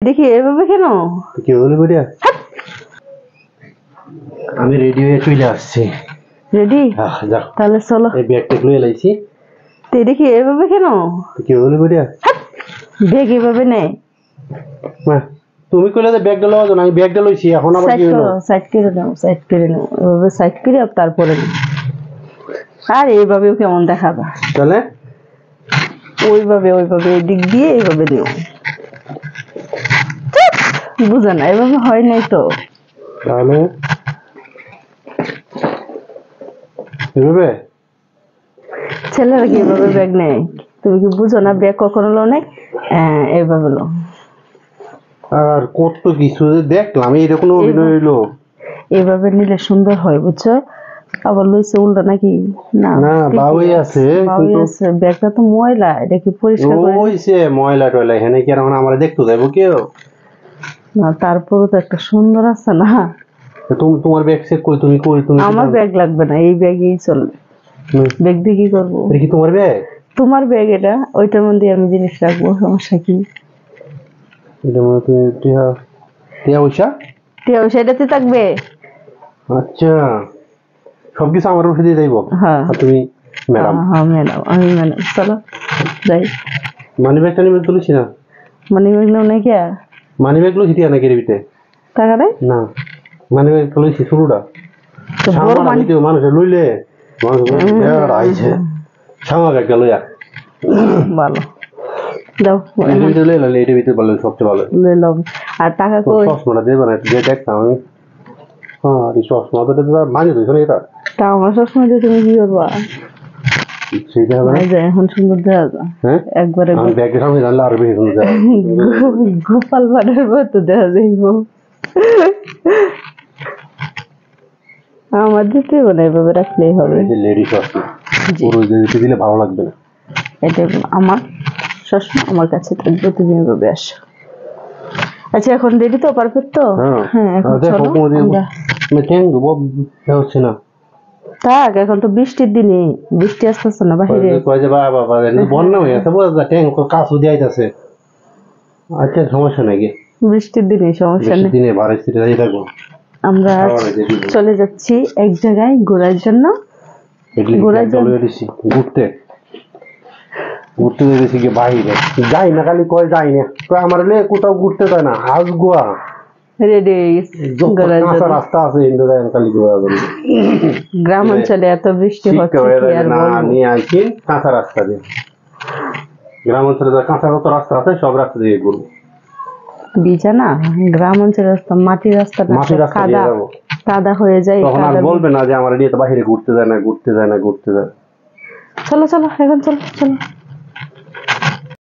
দেখি এভাবে কেন কি হলো বুড়িয়া? আমি রেডি হয়ে চলে আসছি। রেডি? যা তাহলে চলো। এই ব্যাগটা লয়ে লাইছি। তো দেখি এভাবে কেন কি হলো বুড়িয়া? ব্যাগ এভাবে নেই। তুমি কইলে যে ব্যাগটা লওয়া যাবে, আমি ব্যাগটা লইছি, এখন আবার কি হলো? সাইড করে নাও, সাইড করে নাও, এভাবে সাইড করে তারপরে নাও। আর এইভাবেও কেমন দেখা যায় তাহলে ওইভাবে এদিক দিয়ে এইভাবে নিও। বুঝে না, এভাবে হয় নাই তো। তাহলে এভাবে ছেলেরা কি এভাবে ব্যাগ নেয়? তুমি কি বুঝো না? ব্যাগ কখনো লো নাই, এইভাবে লো। আর কত কিছু দেখলাম, এরকম অভিনয় হইলো। এইভাবে নিলে সুন্দর হয়, বুঝছো? আবার লইছে উল্টা নাকি? না না, বাউই আছে, কিন্তু ব্যাগটা তো ময়লা, এটা কি পরিষ্কার করে? ওইছে ময়লা টয়লা, এখানে কি আর আমরা দেখতে যাবো কেউ? না, তারপরও তো একটা সুন্দর আছে না। তোমার ব্যাগ চেক কই? তুমি আমার ব্যাগ লাগবে না, এই ব্যাগই চলবে। ব্যাগ দিয়ে কি করবো? এটা কি তোমার ব্যাগ? তোমার ব্যাগ এটা, ওইটার মধ্যে আমি জিনিস রাখবো, সমস্যা কি? এটার মধ্যে টিয়া পয়সা এটাতে থাকবে। আচ্ছা, সবকিছু আমার উপরে দিয়ে যাইবো? হ্যাঁ, তুমি ম্যাডাম? হ্যাঁ ম্যাডাম, আমি ম্যাডাম। চলো যাই। মানি ব্যাগটা নিবে তুলিছি না? মানি ব্যাগ নাও নাকি? মানি ব্যাগ লইছি টিয়া নাকি রেবিতে? টাকা দেয় না, মানি ব্যাগ লইছি শুরুটা। মানুষের লইলে মানুষ আইছে সামা ব্যাগটা লইয়া ভালো দাও। এটার ভিতরে ভালো, সবচেয়ে ভালো। আর টাকা কই? চশমাটা দেবে না, যে দেখতাম আমি। হ্যাঁ, এই চশমা তো মাঝে দিয়েছো না? এটা তা আমার চশমা দিয়ে তুমি কি করবা? সেইটা হবে না, এখন সুন্দর দেখা যায়। হ্যাঁ, একবারে ব্যাগের সামনে জানলে আরো বেশি সুন্দর দেখা যায়। গোপাল ভাড়ের মতো দেখা যাইব। আমার দিতে মানে এভাবে রাখলেই হবে। লেডি চশমা দিলে ভালো লাগবে না। এটা আমার চশমা, আমার কাছে থাকবে, তুমি এভাবে আসো। আচ্ছা, এখন রেডি তো? পারফেক্ট তো? হ্যাঁ, এখন চলো হচ্ছে না। থাক, এখন তো বৃষ্টির দিনে, বৃষ্টি আসতেছে না বাহিরে। বন্যা হয়ে গেছে, বোঝা যায় ট্যাঙ্ক কাছু দিয়ে আইতাছে। আচ্ছা, সমস্যা নাই, বৃষ্টির দিনে সমস্যা নেই। দিনে ভাড়া সিটে দাঁড়িয়ে থাকবো। আমরা চলে যাচ্ছি এক জায়গায় ঘোরার জন্য। ঘুরতে ঘুরতে গেছি কি বাইরে, যাই না, খালি কয় যাই না, আমার কোথাও ঘুরতে যায় না। আজ গোয়া রেডি রাস্তা আছে, খালি গ্রাম অঞ্চলে এত বৃষ্টি হচ্ছে, নিয়ে আসি কাঁচা রাস্তা দিয়ে। গ্রাম অঞ্চলে কাঁচা কত রাস্তা আছে, সব রাস্তা দিয়ে ঘুরবো। বিজা না, গ্রাম অঞ্চলের রাস্তা মাটির রাস্তা, কাদা হয়ে যায়। তখন আর বলবে না যে আমার নিয়ে তো বাহিরে ঘুরতে যায় না। চলো চলো, এখন চলো চলো।